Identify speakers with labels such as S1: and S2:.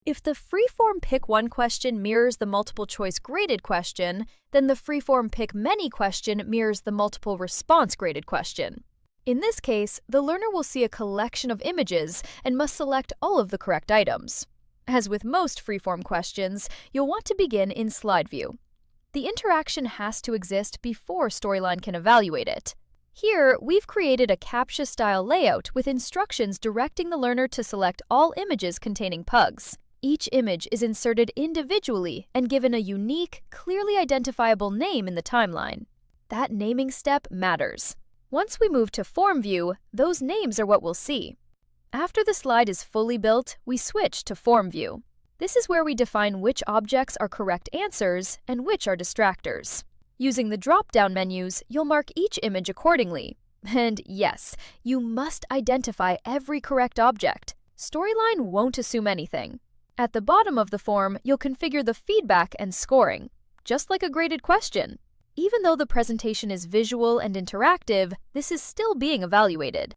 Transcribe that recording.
S1: If the Freeform Pick One question mirrors the multiple choice graded question, then the Freeform Pick Many question mirrors the multiple response graded question. In this case, the learner will see a collection of images and must select all of the correct items. As with most freeform questions, you'll want to begin in slide view. The interaction has to exist before Storyline can evaluate it. Here, we've created a CAPTCHA-style layout with instructions directing the learner to select all images containing pugs. Each image is inserted individually and given a unique, clearly identifiable name in the timeline. That naming step matters. Once we move to Form View, those names are what we'll see. After the slide is fully built, we switch to Form View. This is where we define which objects are correct answers and which are distractors. Using the drop-down menus, you'll mark each image accordingly. And yes, you must identify every correct object. Storyline won't assume anything. At the bottom of the form, you'll configure the feedback and scoring, just like a graded question. Even though the presentation is visual and interactive, this is still being evaluated.